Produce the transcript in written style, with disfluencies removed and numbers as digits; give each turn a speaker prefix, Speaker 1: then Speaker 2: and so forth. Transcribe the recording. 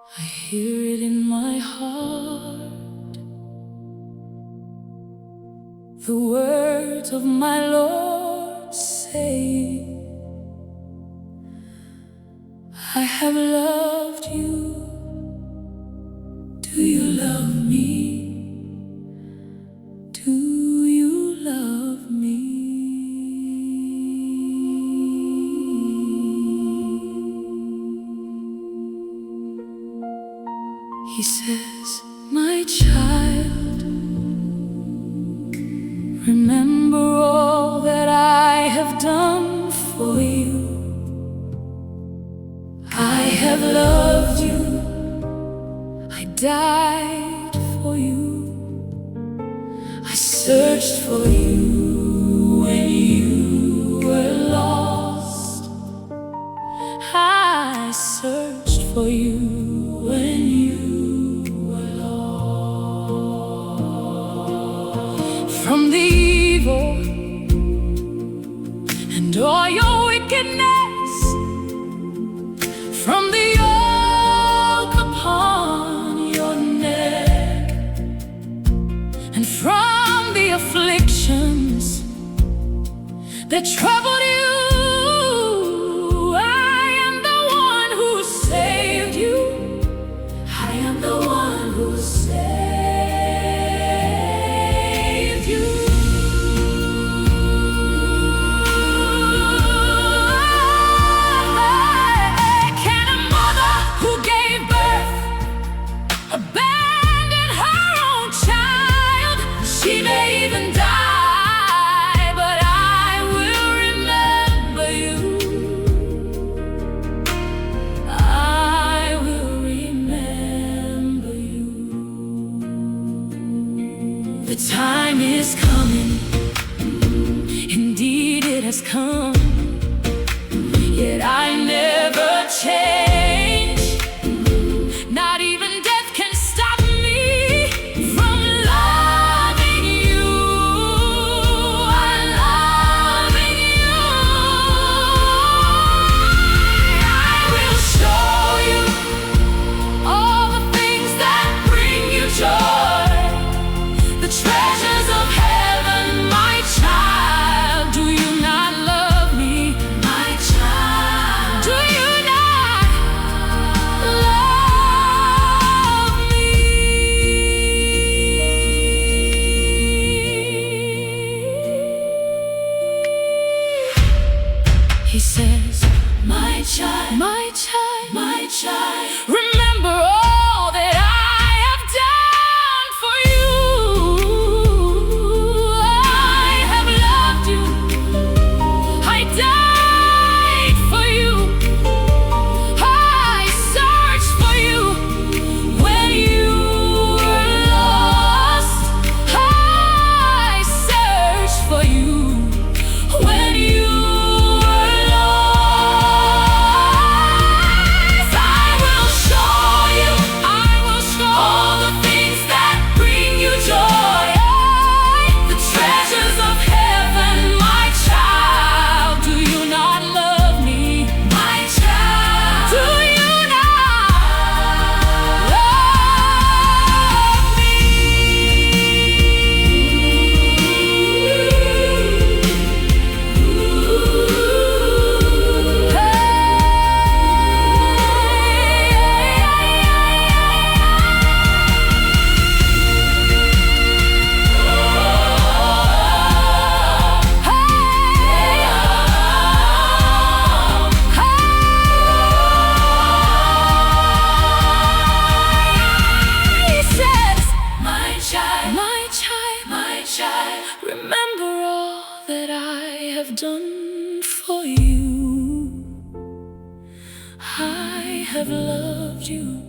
Speaker 1: I hear it in my heart, the words of my Lord say, I have loved you. Do you love me? Do you love me? He says, my child, remember all that I have done for you. I have loved you, I died for you, I searched for you when you were lost. I searched for you when you were lost. From the evil and all your wickedness, from the yoke upon your neck, and from the afflictions that troubled you, I am the one who saved you. I am the one who saved you. Can a mother who gave birth abandon her own child? She may even die, but I will remember you. I will remember you. The time is coming, indeed it has come, yet I never change. Not even death can stop me from loving you. I'm loving you. I will show you all the things that bring you joy, the treasures of heaven, my child. Do you not love me, my child? Do you not love me? He says, my child, my child, my child, remember all that I have done for you. I have loved you, I died for you, I searched for you when you were lost. I searched for you when you were lost. I will show you, I will show all the things that bring you joy, the treasures of heaven, my child. Do you not love me, my child? Do you not love me? He says, my child, my child, my child, remember all that I have done for you. I have loved you,